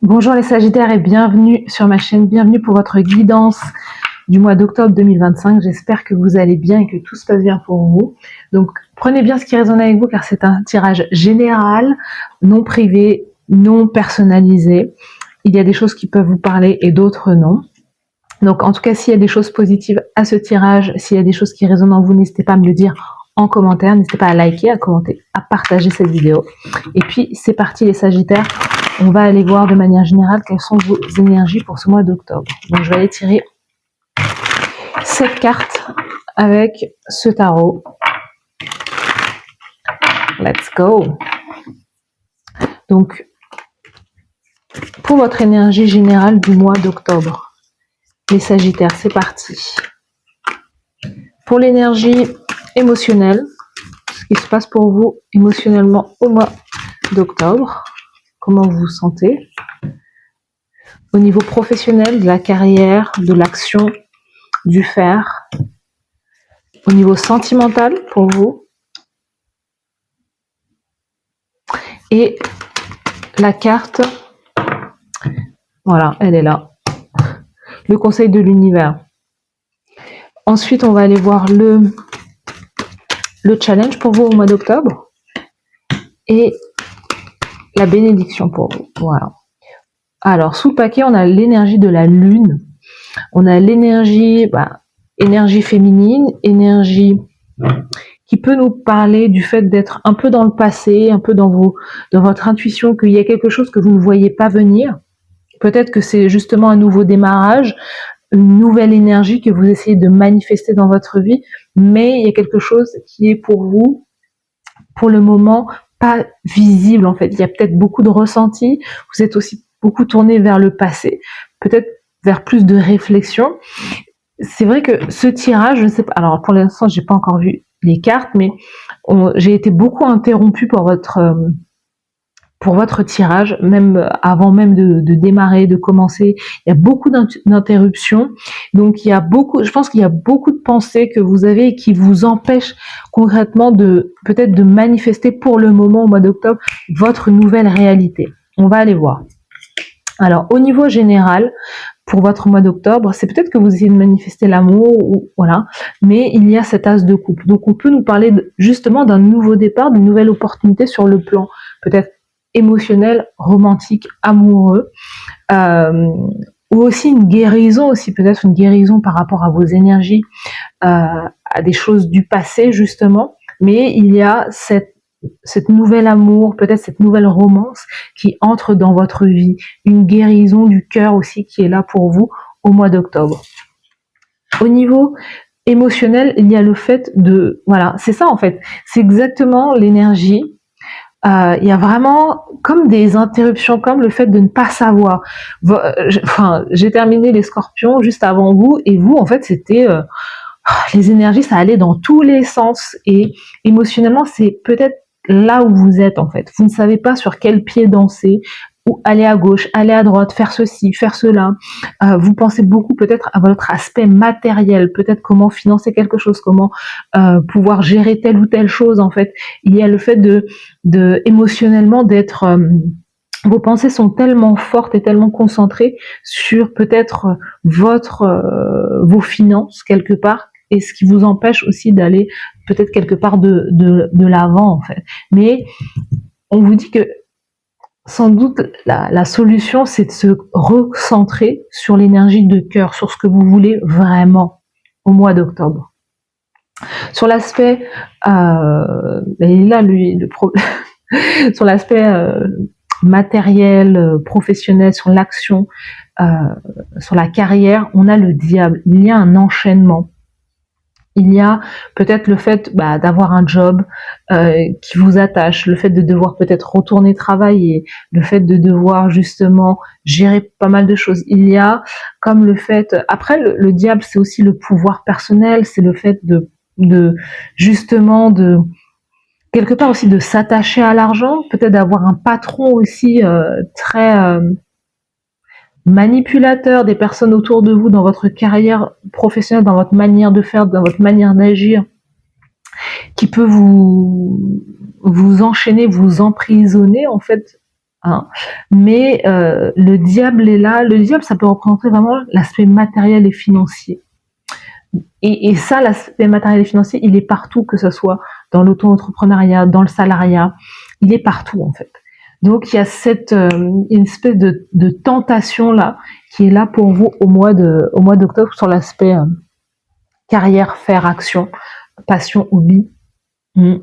Bonjour les Sagittaires et bienvenue sur ma chaîne, bienvenue pour votre guidance du mois d'octobre 2025. J'espère que vous allez bien et que tout se passe bien pour vous. Donc prenez bien ce qui résonne avec vous car c'est un tirage général, non privé, non personnalisé. Il y a des choses qui peuvent vous parler et d'autres non. Donc en tout cas, s'il y a des choses positives à ce tirage, s'il y a des choses qui résonnent en vous, n'hésitez pas à me le dire en commentaire, n'hésitez pas à liker, à commenter, à partager cette vidéo. Et puis c'est parti les Sagittaires, on va aller voir de manière générale quelles sont vos énergies pour ce mois d'octobre. Donc je vais aller tirer 7 cartes avec ce tarot. Let's go. Donc pour votre énergie générale du mois d'octobre, les Sagittaires, c'est parti. Pour l'énergie émotionnelle, ce qui se passe pour vous émotionnellement au mois d'octobre, comment vous vous sentez au niveau professionnel, de la carrière, de l'action, du faire, au niveau sentimental pour vous, et la carte, voilà, elle est là, le conseil de l'univers. Ensuite, on va aller voir le challenge pour vous au mois d'octobre et la bénédiction pour vous. Voilà. Alors, sous le paquet, on a l'énergie de la lune. On a l'énergie, énergie féminine, énergie qui peut nous parler du fait d'être un peu dans le passé, un peu dans votre intuition, qu'il y a quelque chose que vous ne voyez pas venir. Peut-être que c'est justement un nouveau démarrage, une nouvelle énergie que vous essayez de manifester dans votre vie, mais il y a quelque chose qui est pour vous, pour le moment, pas visible en fait. Il y a peut-être beaucoup de ressentis, vous êtes aussi beaucoup tourné vers le passé, peut-être vers plus de réflexion. C'est vrai que ce tirage, je ne sais pas, alors pour l'instant j'ai pas encore vu les cartes, mais j'ai été beaucoup interrompue pour votre tirage, même avant même de démarrer, de commencer. Il y a beaucoup d'interruptions, donc il y a je pense qu'il y a beaucoup de pensées que vous avez qui vous empêchent concrètement peut-être de manifester pour le moment au mois d'octobre votre nouvelle réalité. On va aller voir. Alors au niveau général, pour votre mois d'octobre, c'est peut-être que vous essayez de manifester l'amour, ou voilà, mais il y a cet as de coupe. Donc on peut nous parler justement d'un nouveau départ, d'une nouvelle opportunité sur le plan peut-être émotionnel, romantique, amoureux, ou aussi une guérison, aussi peut-être une guérison par rapport à vos énergies, à des choses du passé justement, mais il y a cette nouvelle amour, peut-être cette nouvelle romance qui entre dans votre vie, une guérison du cœur aussi qui est là pour vous au mois d'octobre. Au niveau émotionnel, il y a le fait voilà, c'est ça en fait, c'est exactement l'énergie. Il y a vraiment comme des interruptions, comme le fait de ne pas savoir. J'ai terminé les Scorpions juste avant vous, et vous en fait c'était les énergies, ça allait dans tous les sens, et émotionnellement c'est peut-être là où vous êtes en fait. Vous ne savez pas sur quel pied danser, ou aller à gauche, aller à droite, faire ceci, faire cela. Vous pensez beaucoup peut-être à votre aspect matériel, peut-être comment financer quelque chose, comment pouvoir gérer telle ou telle chose en fait. Il y a le fait émotionnellement d'être... vos pensées sont tellement fortes et tellement concentrées sur peut-être vos finances quelque part, et ce qui vous empêche aussi d'aller peut-être quelque part de l'avant en fait. Mais on vous dit que sans doute la solution, c'est de se recentrer sur l'énergie de cœur, sur ce que vous voulez vraiment au mois d'octobre. Sur l'aspect, là le problème, sur l'aspect matériel, professionnel, sur l'action, sur la carrière, on a le diable. Il y a un enchaînement. Il y a peut-être le fait d'avoir un job qui vous attache, le fait de devoir peut-être retourner travailler, le fait de devoir justement gérer pas mal de choses. Il y a comme le fait... Après, le diable, c'est aussi le pouvoir personnel, c'est le fait justement de quelque part aussi de s'attacher à l'argent, peut-être d'avoir un patron aussi très... manipulateur, des personnes autour de vous dans votre carrière professionnelle, dans votre manière de faire, dans votre manière d'agir, qui peut vous enchaîner, vous emprisonner en fait hein. Mais le diable est là. Le diable, ça peut représenter vraiment l'aspect matériel et financier. Et ça, l'aspect matériel et financier, il est partout, que ce soit dans l'auto-entrepreneuriat, dans le salariat, il est partout en fait. Donc il y a une espèce de tentation là qui est là pour vous au mois d'octobre sur l'aspect carrière, faire, action, passion, hobby. Vous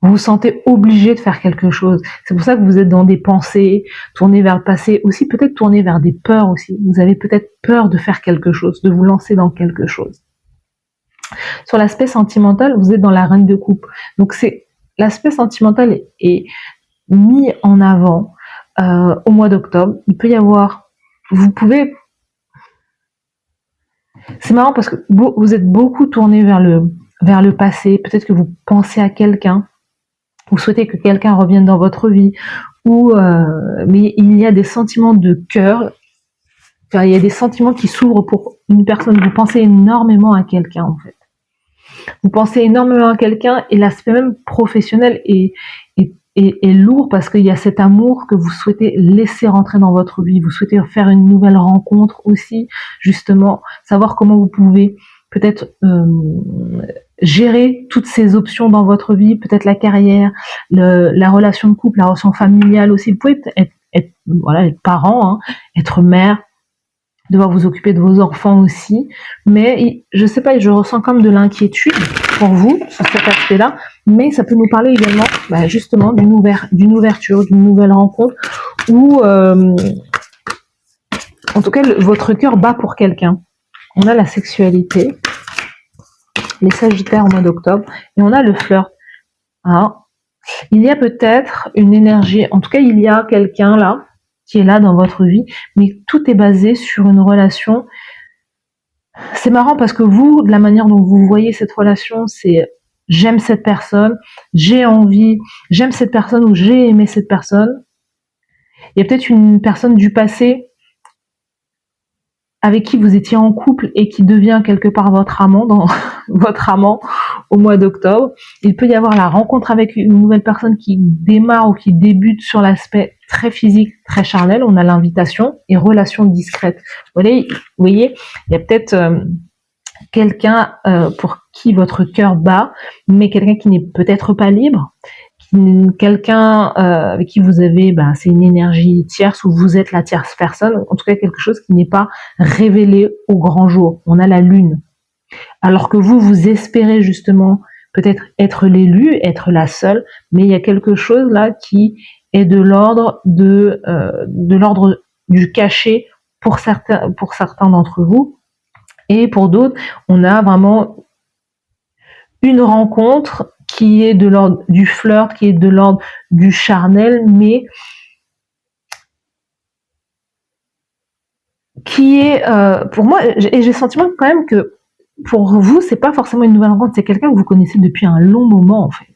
vous sentez obligé de faire quelque chose. C'est pour ça que vous êtes dans des pensées, tournées vers le passé, aussi peut-être tournées vers des peurs aussi. Vous avez peut-être peur de faire quelque chose, de vous lancer dans quelque chose. Sur l'aspect sentimental, vous êtes dans la reine de coupe. Donc c'est l'aspect sentimental est mis en avant au mois d'octobre. Il peut y avoir, vous pouvez, c'est marrant parce que vous êtes beaucoup tourné vers le passé. Peut-être que vous pensez à quelqu'un, vous souhaitez que quelqu'un revienne dans votre vie, ou mais il y a des sentiments de cœur. Enfin, il y a des sentiments qui s'ouvrent pour une personne. Vous pensez énormément à quelqu'un en fait. Vous pensez énormément à quelqu'un et l'aspect même professionnel est lourd parce qu'il y a cet amour que vous souhaitez laisser rentrer dans votre vie. Vous souhaitez faire une nouvelle rencontre aussi, justement, savoir comment vous pouvez peut-être gérer toutes ces options dans votre vie, peut-être la carrière, la relation de couple, la relation familiale aussi. Vous pouvez être parent, hein, être mère, devoir vous occuper de vos enfants aussi, mais je sais pas, je ressens comme de l'inquiétude pour vous sur cet aspect-là, mais ça peut nous parler également justement d'une ouverture, d'une nouvelle rencontre, ou en tout cas votre cœur bat pour quelqu'un. On a la sexualité, les Sagittaires au mois d'octobre, et on a le flirt. Hein. Il y a peut-être une énergie, en tout cas il y a quelqu'un là, qui est là dans votre vie, mais tout est basé sur une relation. C'est marrant parce que vous, de la manière dont vous voyez cette relation, c'est j'aime cette personne, j'ai envie, j'aime cette personne ou j'ai aimé cette personne. Il y a peut-être une personne du passé avec qui vous étiez en couple et qui devient quelque part votre amant, votre amant au mois d'octobre. Il peut y avoir la rencontre avec une nouvelle personne qui démarre ou qui débute sur l'aspect très physique, très charnel. On a l'invitation et relation discrète. Vous voyez, il y a peut-être quelqu'un pour qui votre cœur bat, mais quelqu'un qui n'est peut-être pas libre, quelqu'un avec qui vous avez, c'est une énergie tierce, ou vous êtes la tierce personne, en tout cas quelque chose qui n'est pas révélé au grand jour. On a la lune. Alors que vous espérez justement peut-être être l'élu, être la seule, mais il y a quelque chose là qui est de l'ordre du caché pour certains d'entre vous, et pour d'autres, on a vraiment une rencontre qui est de l'ordre du flirt, qui est de l'ordre du charnel, mais qui est, pour moi, et j'ai le sentiment quand même que pour vous, c'est pas forcément une nouvelle rencontre, c'est quelqu'un que vous connaissez depuis un long moment en fait.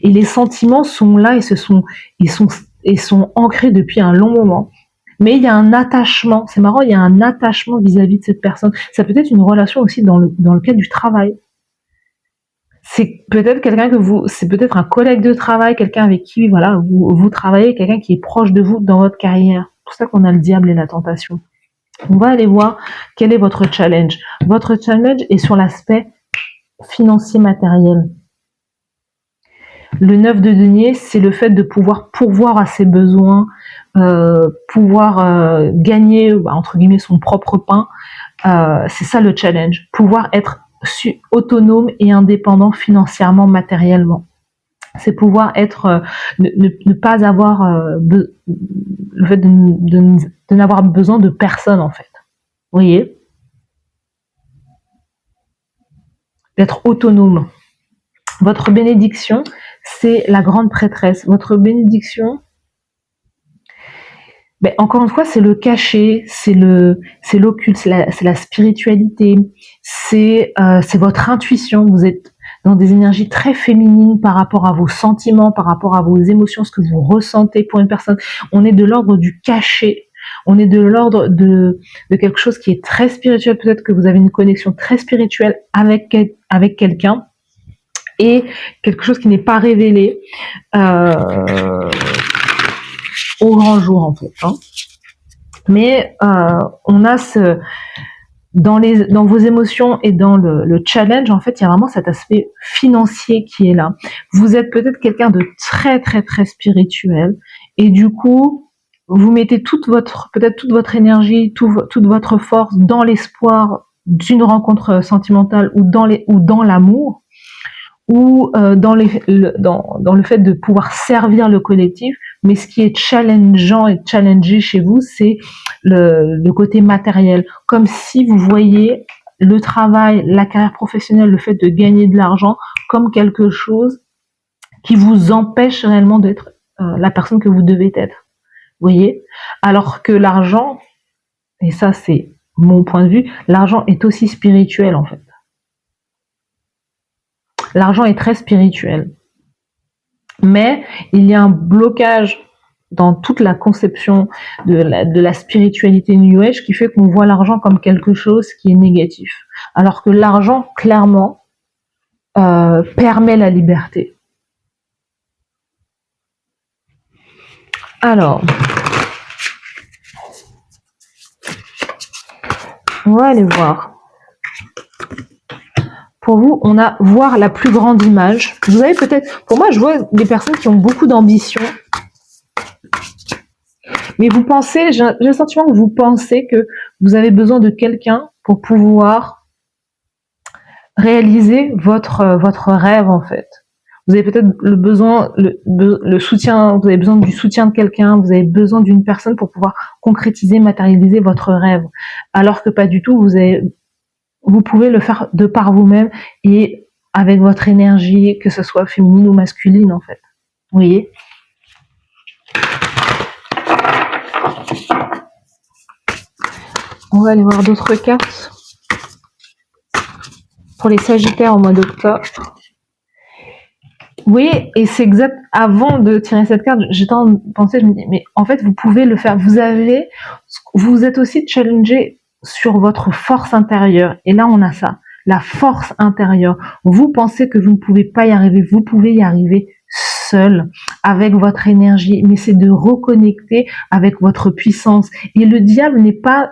Et les sentiments sont là et sont ancrés depuis un long moment. Mais il y a un attachement, c'est marrant, il y a un attachement vis-à-vis de cette personne. Ça peut être une relation aussi dans le cadre du travail. C'est peut-être c'est peut-être un collègue de travail, quelqu'un avec qui, voilà, vous travaillez, quelqu'un qui est proche de vous dans votre carrière. C'est pour ça qu'on a le diable et la tentation. On va aller voir quel est votre challenge. Votre challenge est sur l'aspect financier matériel. Le 9 de denier, c'est le fait de pouvoir pourvoir à ses besoins, pouvoir gagner, entre guillemets, son propre pain. C'est ça le challenge. Pouvoir être autonome et indépendant financièrement, matériellement. C'est pouvoir être, ne pas avoir le fait de n'avoir besoin de personne en fait. Vous voyez, d'être autonome. Votre bénédiction, c'est la grande prêtresse. Votre bénédiction, encore une fois, c'est le cachet, c'est l'occulte, c'est la spiritualité, c'est votre intuition. Vous êtes dans des énergies très féminines par rapport à vos sentiments, par rapport à vos émotions, ce que vous ressentez pour une personne. On est de l'ordre du cachet. On est de l'ordre de quelque chose qui est très spirituel. Peut-être que vous avez une connexion très spirituelle avec quelqu'un, et quelque chose qui n'est pas révélé. au grand jour en fait. Hein. Mais on a dans vos émotions et dans le challenge, en fait, il y a vraiment cet aspect financier qui est là. Vous êtes peut-être quelqu'un de très très très spirituel et du coup, vous mettez peut-être toute votre énergie, toute votre force dans l'espoir d'une rencontre sentimentale ou dans l'amour ou dans le fait de pouvoir servir le collectif. Mais ce qui est challengeant et challengé chez vous, c'est le côté matériel. Comme si vous voyez le travail, la carrière professionnelle, le fait de gagner de l'argent comme quelque chose qui vous empêche réellement d'être la personne que vous devez être. Vous voyez? Alors que l'argent, et ça c'est mon point de vue, l'argent est aussi spirituel en fait. L'argent est très spirituel. Mais il y a un blocage dans toute la conception de la spiritualité New Age qui fait qu'on voit l'argent comme quelque chose qui est négatif. Alors que l'argent, clairement, permet la liberté. Alors, on va aller voir. Pour vous, on a voir la plus grande image. Vous avez peut-être, pour moi, je vois des personnes qui ont beaucoup d'ambition. Mais vous pensez, j'ai le sentiment que vous pensez que vous avez besoin de quelqu'un pour pouvoir réaliser votre rêve en fait. Vous avez peut-être le soutien, vous avez besoin du soutien de quelqu'un, vous avez besoin d'une personne pour pouvoir concrétiser, matérialiser votre rêve. Alors que pas du tout, vous pouvez le faire de par vous-même et avec votre énergie, que ce soit féminine ou masculine en fait. Vous voyez ? On va aller voir d'autres cartes. Pour les Sagittaires au mois d'octobre. Oui, et c'est exact. Avant de tirer cette carte, j'étais en train de penser, je me dis, mais en fait, vous pouvez le faire. Vous êtes aussi challengé sur votre force intérieure. Et là, on a ça, la force intérieure. Vous pensez que vous ne pouvez pas y arriver. Vous pouvez y arriver seul, avec votre énergie. Mais c'est de reconnecter avec votre puissance. Et le diable n'est pas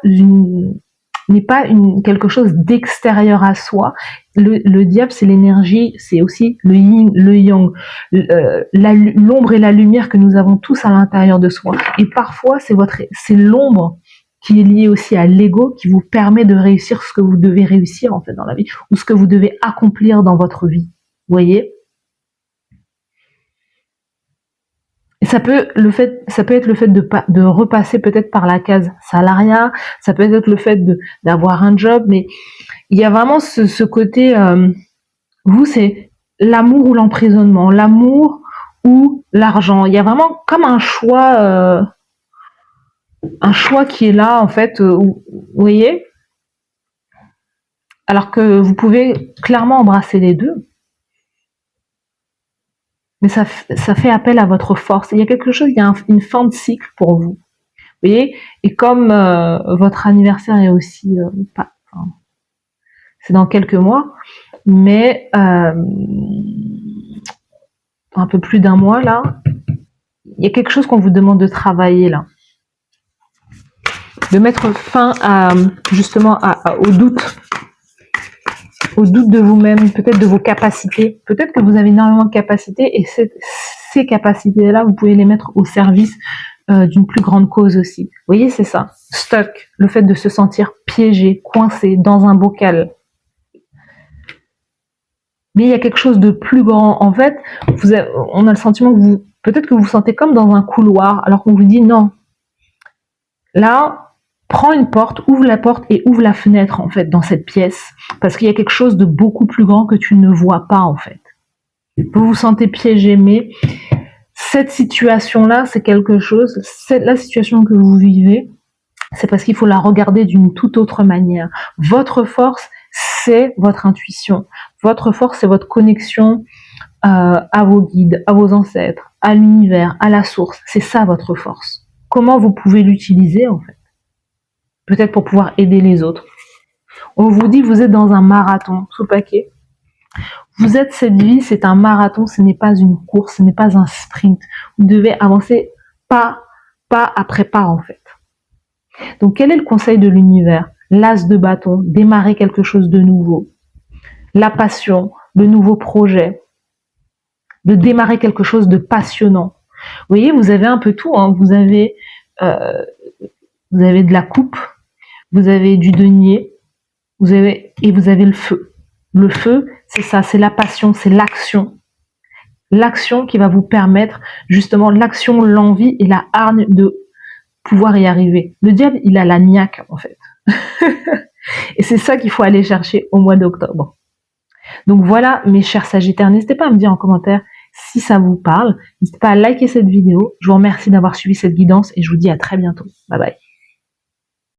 quelque chose d'extérieur à soi. Le diable, c'est l'énergie, c'est aussi le yin, le yang, l'ombre et la lumière que nous avons tous à l'intérieur de soi. Et parfois, c'est l'ombre qui est liée aussi à l'ego, qui vous permet de réussir ce que vous devez réussir en fait dans la vie, ou ce que vous devez accomplir dans votre vie. Vous voyez ? Et ça peut être le fait de repasser peut-être par la case salariat, ça peut être le fait d'avoir un job, mais il y a vraiment ce côté, vous c'est l'amour ou l'emprisonnement, l'amour ou l'argent. Il y a vraiment comme un choix qui est là en fait, vous voyez. Alors que vous pouvez clairement embrasser les deux. Mais ça fait appel à votre force. Il y a quelque chose, il y a une fin de cycle pour vous. Vous voyez ? Et comme votre anniversaire est aussi c'est dans quelques mois, mais un peu plus d'un mois là, il y a quelque chose qu'on vous demande de travailler là. De mettre fin justement au doute. Au doute de vous-même, peut-être de vos capacités. Peut-être que vous avez énormément de capacités et ces capacités-là, vous pouvez les mettre au service d'une plus grande cause aussi. Vous voyez, c'est ça. Stuck, le fait de se sentir piégé, coincé dans un bocal. Mais il y a quelque chose de plus grand. En fait, on a le sentiment que peut-être que vous vous sentez comme dans un couloir, alors qu'on vous dit non. Là, prends une porte, ouvre la porte et ouvre la fenêtre en fait dans cette pièce, parce qu'il y a quelque chose de beaucoup plus grand que tu ne vois pas en fait. Vous vous sentez piégé, mais cette situation-là, c'est quelque chose, la situation que vous vivez, c'est parce qu'il faut la regarder d'une toute autre manière. Votre force, c'est votre intuition. Votre force, c'est votre connexion à vos guides, à vos ancêtres, à l'univers, à la source. C'est ça votre force. Comment vous pouvez l'utiliser en fait ? Peut-être pour pouvoir aider les autres. On vous dit, vous êtes dans un marathon, sous le paquet. Vous êtes cette vie, c'est un marathon, ce n'est pas une course, ce n'est pas un sprint. Vous devez avancer pas pas après pas en fait. Donc quel est le conseil de l'univers? L'as de bâton, démarrer quelque chose de nouveau. La passion, le nouveau projet, de démarrer quelque chose de passionnant. Vous voyez, vous avez un peu tout, hein. Vous avez de la coupe, vous avez du denier, vous avez le feu. Le feu, c'est ça, c'est la passion, c'est l'action. L'action qui va vous permettre, justement, l'action, l'envie et la hargne de pouvoir y arriver. Le diable, il a la niaque, en fait. Et c'est ça qu'il faut aller chercher au mois d'octobre. Donc voilà, mes chers Sagittaires, n'hésitez pas à me dire en commentaire si ça vous parle. N'hésitez pas à liker cette vidéo. Je vous remercie d'avoir suivi cette guidance et je vous dis à très bientôt. Bye bye.